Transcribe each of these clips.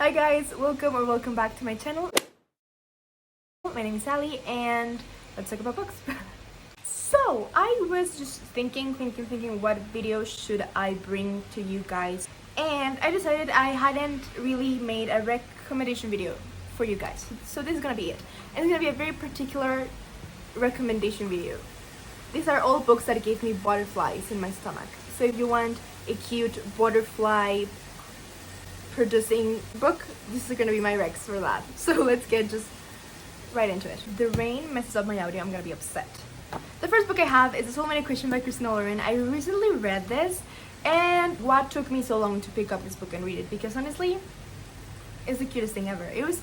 Hi guys, welcome back to my channel. My name is Sally and let's talk about books. So I was just thinking what video should I bring to you guys, and I decided I hadn't really made a recommendation video for you guys, so this is gonna be it. And it's gonna be a very particular recommendation video. These are all books that gave me butterflies in my stomach. So if you want a cute butterfly producing book, this is gonna be my recs for that. So let's get just right into it. The rain messes up my audio, I'm gonna be upset. The first book I have is A Soulmate Question by Christina Lauren. I recently read this, and what took me so long to pick up this book and read it? Because honestly, it's the cutest thing ever. It was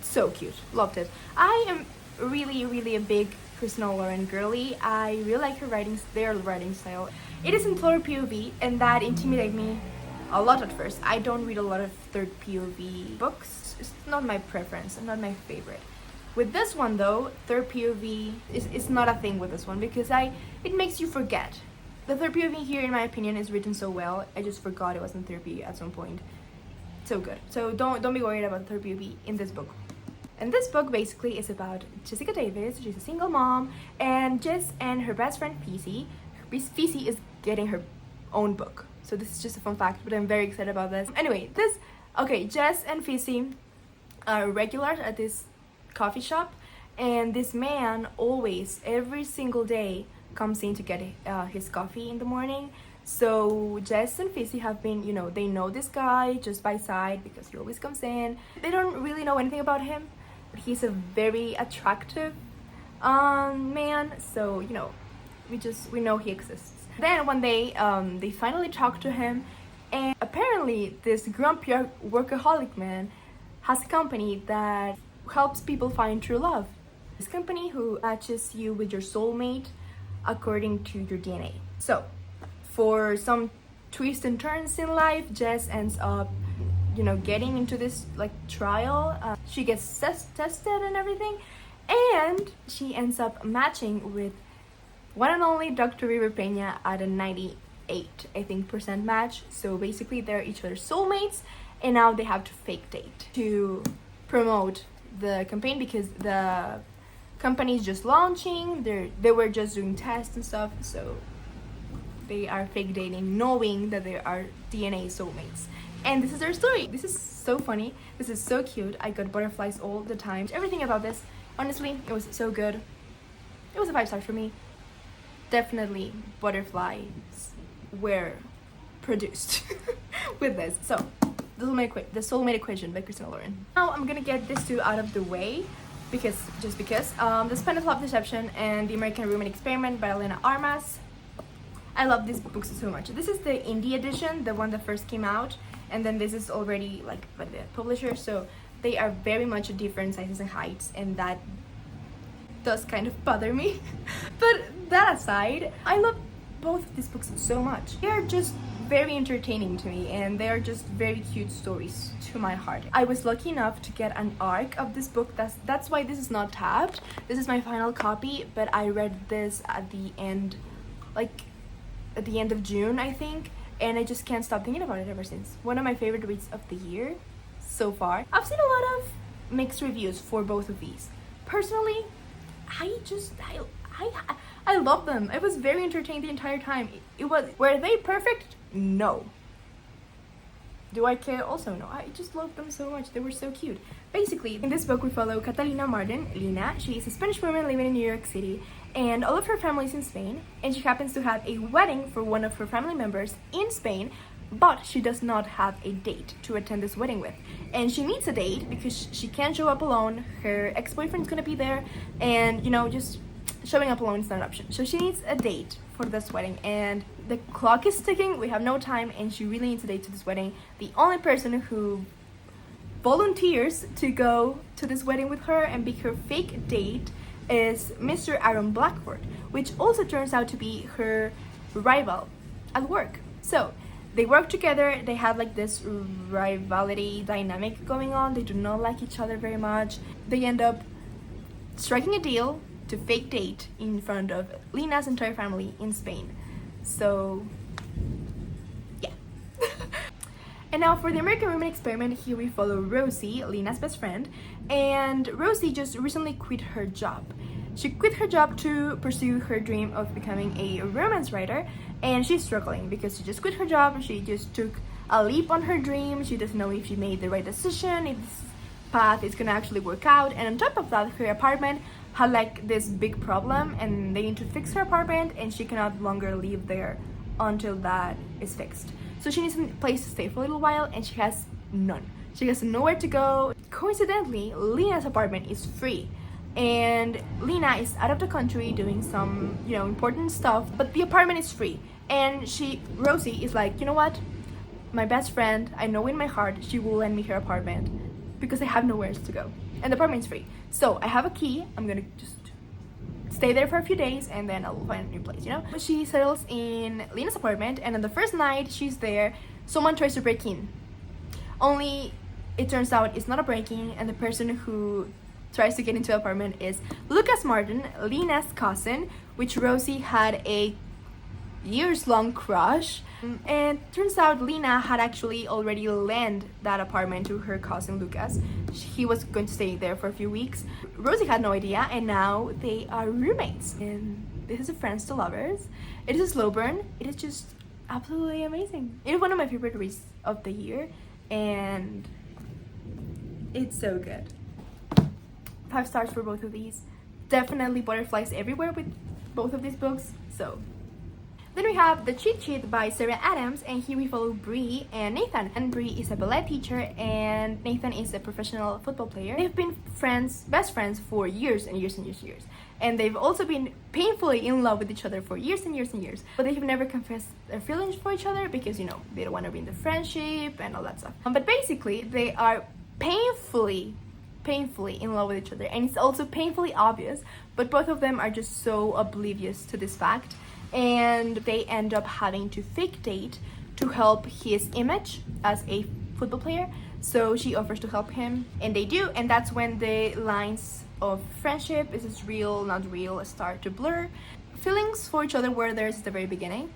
so cute, loved it. I am really a big Christina Lauren girly. I really like their writing style. It is in third POV, and that intimidated me a lot at first. I don't read a lot of third POV books. It's not my preference, not my favorite. With this one though, third POV is not a thing with this one, because it makes you forget. The third POV here, in my opinion, is written so well. I just forgot it was in third POV at some point. So good. So don't be worried about third POV in this book. And this book basically is about Jessica Davis. She's a single mom, and Jess and her best friend Feesy is getting her own book. So this is just a fun fact, but I'm very excited about this. Anyway, Jess and Feesy are regulars at this coffee shop, and this man always, every single day, comes in to get his coffee in the morning. So Jess and Feesy have been, they know this guy just by sight because he always comes in. They don't really know anything about him, but he's a very attractive man, so we know he exists. Then one day, they finally talk to him, and apparently this grumpy workaholic man has a company that helps people find true love. This company who matches you with your soulmate according to your DNA. So, for some twists and turns in life, Jess ends up, getting into this trial. She gets tested and everything, and she ends up matching with one and only Dr. River Pena at a 98, I think, percent match. So basically they're each other's soulmates, and now they have to fake date to promote the campaign, because the company is just launching. They were just doing tests and stuff, so they are fake dating, knowing that they are DNA soulmates. And this is their story. This is so funny. This is so cute. I got butterflies all the time. Everything about this, honestly, it was so good. It was a 5 star for me. Definitely butterflies were produced with this. So, The Soulmate Equation by Christina Lauren. Now I'm gonna get this two out of the way, because The Spanish Love Deception and The American Roommate Experiment by Elena Armas. I love these books so much. This is the indie edition, the one that first came out, and then this is already by the publisher, so they are very much different sizes and heights, and that does kind of bother me. But that aside, I love both of these books so much. They are just very entertaining to me, and they are just very cute stories to my heart. I was lucky enough to get an arc of this book. That's why this is not tabbed. This is my final copy, but I read this at the end of June, I think, and I just can't stop thinking about it ever since. One of my favorite reads of the year so far. I've seen a lot of mixed reviews for both of these. Personally, I love them. I was very entertained the entire time. Were they perfect? No. Do I care? Also no. I just love them so much. They were so cute. Basically, in this book we follow Catalina Martin, Lina. She is a Spanish woman living in New York City, and all of her family is in Spain, and she happens to have a wedding for one of her family members in Spain, but she does not have a date to attend this wedding with. And she needs a date because she can't show up alone. Her ex-boyfriend's gonna be there, and just showing up alone is not an option. So she needs a date for this wedding, and the clock is ticking. We have no time, and she really needs a date to this wedding. The only person who volunteers to go to this wedding with her and be her fake date is Mr. Aaron Blackford, which also turns out to be her rival at work. So they work together. They have this rivalry dynamic going on. They do not like each other very much. They end up striking a deal to fake date in front of Lina's entire family in Spain. So yeah. And now for the American Women experiment, here we follow Rosie, Lena's best friend, and Rosie just recently quit her job. She quit her job to pursue her dream of becoming a romance writer, and she's struggling because she just quit her job, she just took a leap on her dream, she doesn't know if she made the right decision, if this path is gonna actually work out, and on top of that, her apartment had like this big problem and they need to fix her apartment and she cannot longer live there until that is fixed. So she needs a place to stay for a little while and she has none. She has nowhere to go. Coincidentally, Lena's apartment is free and Lena is out of the country doing some, important stuff, but the apartment is free. And Rosie is like, you know what? My best friend, I know in my heart she will lend me her apartment because I have nowhere else to go. And the apartment is free. So I have a key, I'm gonna just stay there for a few days and then I'll find a new place, She settles in Lena's apartment and on the first night she's there, someone tries to break in. Only it turns out it's not a break-in and the person who tries to get into the apartment is Lucas Martin, Lena's cousin, which Rosie had a years-long crush. And turns out Lena had actually already lent that apartment to her cousin Lucas. He was going to stay there for a few weeks. Rosie had no idea and now they are roommates. And this is a friends to lovers. It is a slow burn. It is just absolutely amazing. It is one of my favorite reads of the year and it's so good. 5 stars for both of these. Definitely butterflies everywhere with both of these books. So then we have The Cheat Sheet by Sarah Adams, and here we follow Bree and Nathan. And Bree is a ballet teacher and Nathan is a professional football player. They've been best friends for years and years and years and years. And they've also been painfully in love with each other for years and years and years. But they have never confessed their feelings for each other because, they don't want to be in the friendship and all that stuff. But basically, they are painfully in love with each other. And it's also painfully obvious, but both of them are just so oblivious to this fact. And they end up having to fake date to help his image as a football player. So she offers to help him and they do, and that's when the lines of friendship, is this real, not real, start to blur. Feelings for each other were there since the very beginning.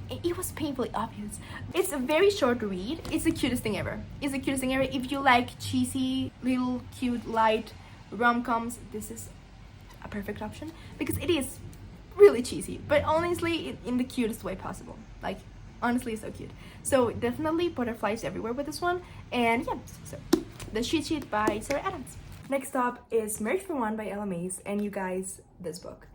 It was painfully obvious. It's a very short read. It's the cutest thing ever. It's the cutest thing ever. If you like cheesy, little, cute, light rom-coms, this is a perfect option because it is really cheesy, but honestly in the cutest way possible. Like, honestly, it's so cute. So definitely butterflies everywhere with this one. And yeah, so The Cheat Sheet by Sarah Adams. Next up is Marriage for One by Ella Mays, and you guys, this book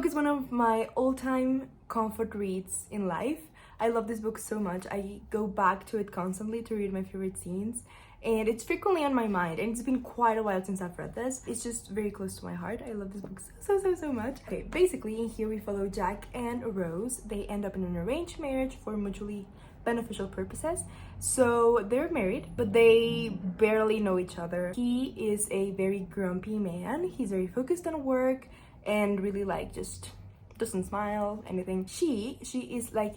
is one of my all-time comfort reads in life. I love this book so much. I go back to it constantly to read my favorite scenes, and it's frequently on my mind, and it's been quite a while since I've read this. It's just very close to my heart. I love this book so much. Okay, basically in here we follow Jack and Rose. They end up in an arranged marriage for mutually beneficial purposes. So they're married, but they barely know each other. He is a very grumpy man. He's very focused on work and really just doesn't smile, anything. She is like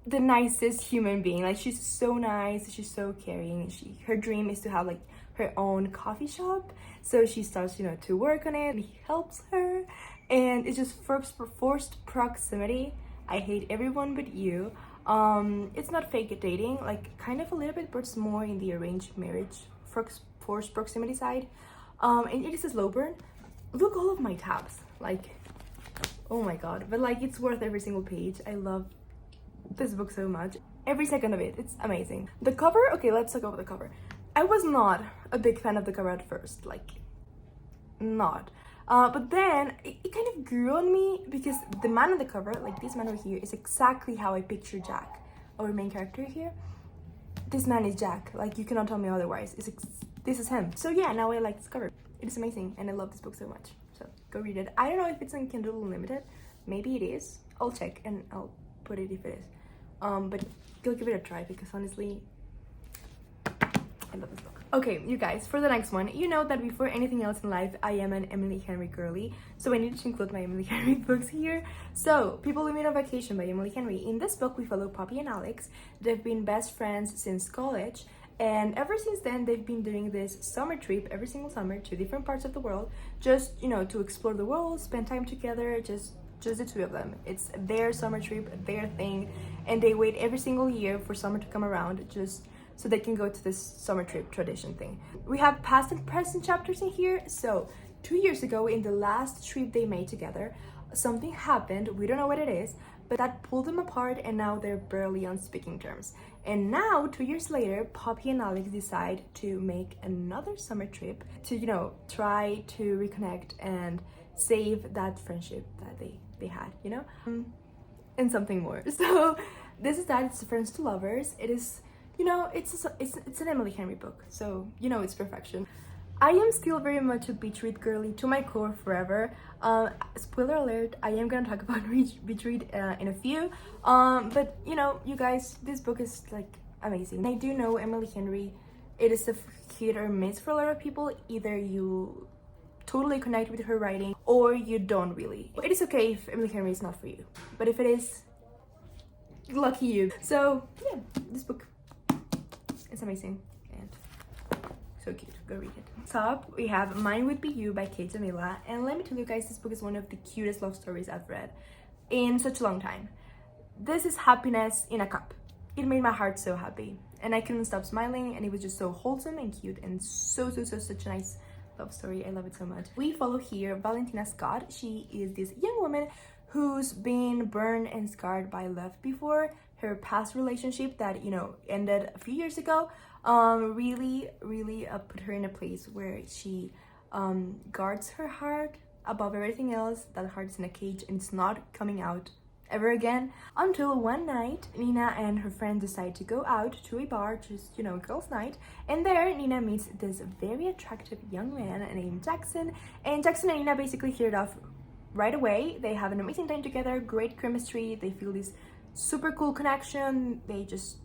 the nicest human being. Like, she's so nice, she's so caring. Her dream is to have like her own coffee shop, so she starts to work on it. He helps her, and it's just forced proximity. I hate everyone but you. It's not fake dating, like kind of a little bit, but it's more in the arranged marriage forced proximity side. And it is a slow burn. Look, all of my tabs, like, oh my god, but like it's worth every single page. I love this book so much. Every second of it, it's amazing. The cover, okay, let's talk about the cover. I was not a big fan of the cover at first, like, not. But then it kind of grew on me because the man on the cover, like this man over here, is exactly how I picture Jack, our main character here. This man is Jack, like you cannot tell me otherwise. This is him. So yeah, now I like this cover. It is amazing and I love this book so much. So go read it. I don't know if it's on Kindle Unlimited. Maybe it is. I'll check and I'll put it if it is. But go give it a try because honestly, I love this book. Okay, you guys, for the next one, you know that before anything else in life, I am an Emily Henry girly, so I needed to include my Emily Henry books here. So, People We Meet on Vacation by Emily Henry. In this book, we follow Poppy and Alex. They've been best friends since college, and ever since then, they've been doing this summer trip every single summer to different parts of the world, just, to explore the world, spend time together, just just the two of them. It's their summer trip, their thing, and they wait every single year for summer to come around just so they can go to this summer trip tradition thing. We have past and present chapters in here. So 2 years ago, in the last trip they made together, something happened, we don't know what it is, but that pulled them apart, and now they're barely on speaking terms. And now 2 years later, Poppy and Alex decide to make another summer trip to, you know, try to reconnect and save that friendship that they had, you know, and something more. So this is that. It's Friends to Lovers. It is, you know, it's an Emily Henry book, so you know it's perfection. I am still very much a beach read girly to my core forever. Spoiler alert, I am gonna talk about beach read in a few. But you know, you guys, this book is like amazing. I do know Emily Henry, it is a hit or miss for a lot of people. Either you totally connect with her writing or you don't really. It is okay if Emily Henry is not for you, but if it is, lucky you. So yeah, this book is amazing and so cute. Go read it. Top, we have Mine Would Be You by Kate Jamila, and let me tell you guys, this book is one of the cutest love stories I've read in such a long time. This is happiness in a cup. It made my heart so happy, and I couldn't stop smiling, and it was just so wholesome and cute, and so such a nice love story. I love it so much. We follow here Valentina Scott. She is this young woman who's been burned and scarred by love before. Her past relationship that, you know, ended a few years ago really put her in a place where she guards her heart above everything else. That heart is in a cage and it's not coming out ever again, until one night Nina and her friend decide to go out to a bar, just, you know, girls' night, and there Nina meets this very attractive young man named Jackson, and Jackson and Nina basically hit it off right away. They have an amazing time together, great chemistry, they feel this super cool connection, they just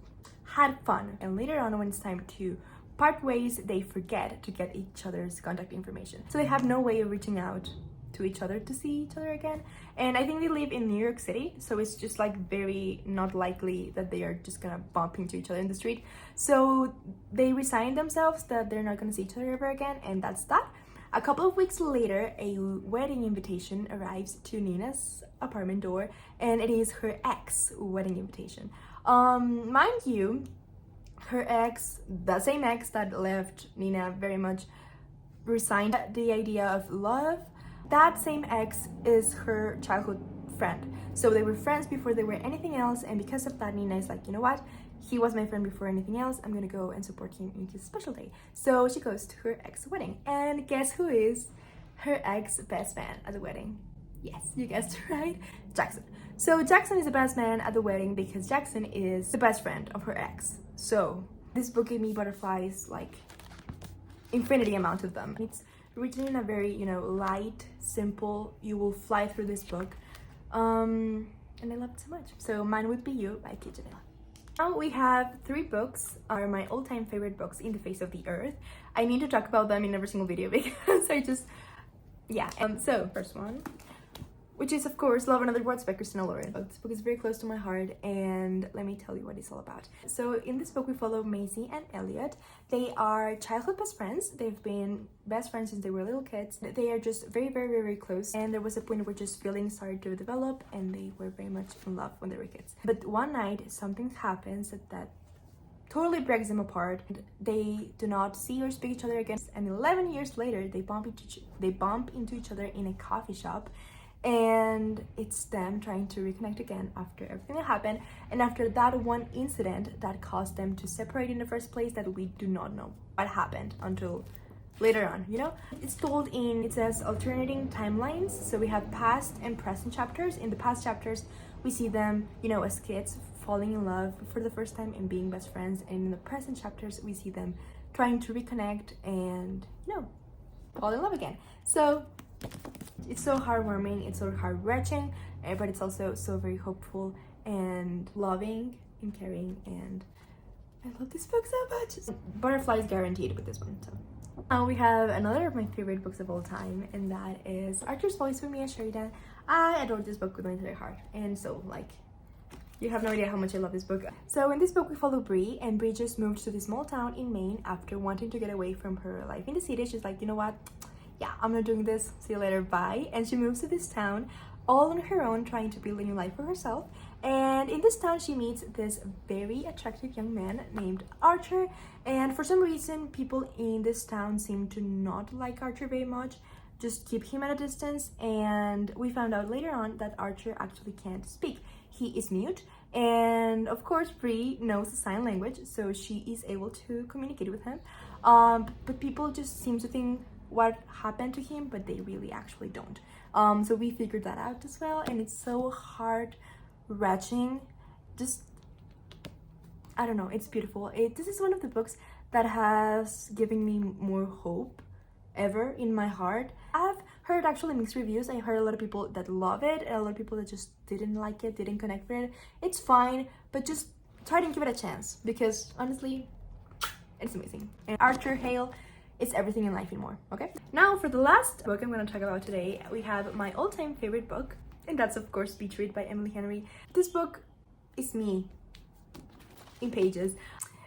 had fun, and later on when it's time to part ways, they forget to get each other's contact information, so they have no way of reaching out to each other to see each other again. And I think they live in New York City, so it's just like very not likely that they are just gonna bump into each other in the street, so they resign themselves that they're not gonna see each other ever again, and that's that. A couple of weeks later, a wedding invitation arrives to Nina's apartment door, and it is her ex wedding invitation. Mind you, her ex, the same ex that left Nina very much resigned the idea of love, that same ex is her childhood friend. So they were friends before they were anything else, and because of that, Nina is like, you know what? He was my friend before anything else. I'm gonna go and support him in his special day. So she goes to her ex wedding, and guess who is her ex best man at the wedding? Yes, you guessed it right, Jackson. So Jackson is the best man at the wedding because Jackson is the best friend of her ex. So this book gave me butterflies, like infinity amount of them. It's written in a very, you know, light, simple, you will fly through this book, and I love it so much. So Mine Would Be You by Kate Jamila. Now we have 3 books are my all-time favorite books in the face of the earth. I need to talk about them in every single video because I just, yeah. So first one, which is of course Love and Other Words by Christina Lauren. This book is very close to my heart, and let me tell you what it's all about. So in this book we follow Maisie and Elliot. They are childhood best friends. They've been best friends since they were little kids. They are just very close, and there was a point where just feelings started to develop and they were very much in love when they were kids. But one night something happens that totally breaks them apart. They do not see or speak each other again, and 11 years later they bump into each other in a coffee shop, and it's them trying to reconnect again after everything that happened, and after that one incident that caused them to separate in the first place, that we do not know what happened until later on, you know. It's told in, it says, alternating timelines, so we have past and present chapters. In the past chapters we see them, you know, as kids falling in love for the first time and being best friends, and in the present chapters we see them trying to reconnect and, you know, fall in love again. So it's so heartwarming, it's so heart-wrenching, but it's also so very hopeful and loving and caring, and I love this book so much. Butterflies guaranteed with this one. So now we have another of my favorite books of all time, and that is Arthur's Voice by Mia Sheridan. I adore this book with my entire heart, and so like, you have no idea how much I love this book. So in this book we follow Bree, and Bree just moved to this small town in Maine after wanting to get away from her life in the city. She's like, you know what? Yeah, I'm not doing this, see you later, bye. And she moves to this town all on her own, trying to build a new life for herself. And in this town, she meets this very attractive young man named Archer. And for some reason, people in this town seem to not like Archer very much, just keep him at a distance. And we found out later on that Archer actually can't speak. He is mute. And of course, Bree knows sign language, so she is able to communicate with him. But people just seem to think what happened to him, but they really actually don't. So we figured that out as well, and it's so heart-wrenching. Just, I don't know, it's beautiful. This is one of the books that has given me more hope ever in my heart. I've heard actually mixed reviews. I heard a lot of people that love it and a lot of people that just didn't like it, didn't connect with it. It's fine, but just try to give it a chance, because honestly, it's amazing. And Archer Hale, it's everything in life and more. Okay, now for the last book I'm going to talk about today, we have my all-time favorite book, and that's of course Beach Read by Emily Henry. This book is me in pages.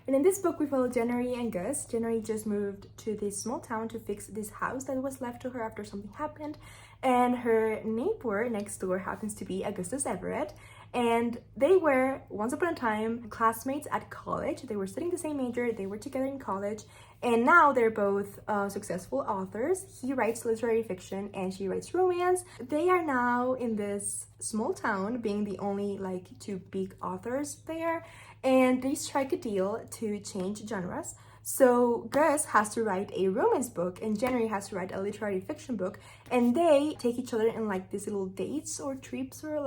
And in this book, we follow January and Gus. January just moved to this small town to fix this house that was left to her after something happened. And her neighbor next door happens to be Augustus Everett. And they were, once upon a time, classmates at college. They were studying the same major. They were together in college. And now they're both successful authors. He writes literary fiction and she writes romance. They are now in this small town, being the only two big authors there. And they strike a deal to change genres. So Gus has to write a romance book and January has to write a literary fiction book. And they take each other in these little dates or trips or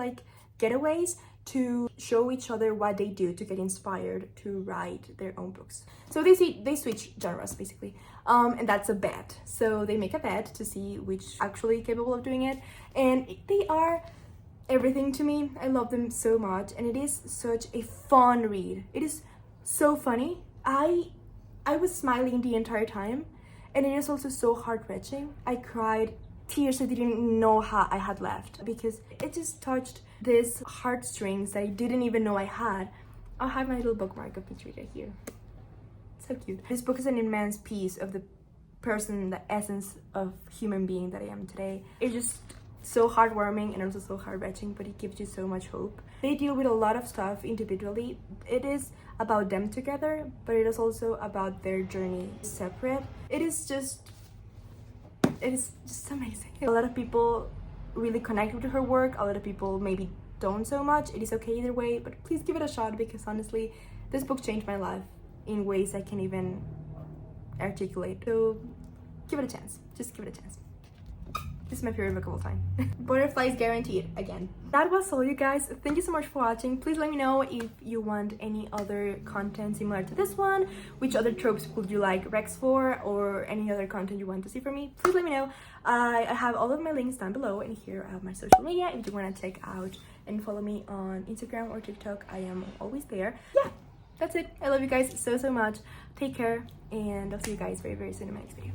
getaways to show each other what they do to get inspired to write their own books. So they switch genres basically, and that's a bet. So they make a bet to see which actually capable of doing it, and they are everything to me. I love them so much, and it is such a fun read. It is so funny. I was smiling the entire time, and it is also so heart-wrenching. I cried tears I didn't know how I had left, because it just touched these heartstrings that I didn't even know I had. I'll have my little bookmark of Beach Read right here. So cute. This book is an immense piece of the person, the essence of human being that I am today. It's just so heartwarming and also so heart-wrenching, but it gives you so much hope. They deal with a lot of stuff individually. It is about them together, but it is also about their journey separate. It is just amazing. A lot of people really connect with her work. A lot of people maybe don't so much. It is okay either way, but please give it a shot, because honestly, this book changed my life in ways I can't even articulate. So give it a chance. Just give it a chance. This is my favorite book of all time. Butterflies guaranteed, again. That was all, you guys. Thank you so much for watching. Please let me know if you want any other content similar to this one. Which other tropes would you like Rex for, or any other content you want to see from me? Please let me know. I have all of my links down below, and here I have my social media if you want to check out and follow me on Instagram or TikTok. I am always there. Yeah, that's it. I love you guys so much. Take care, and I'll see you guys very, very soon in my next video.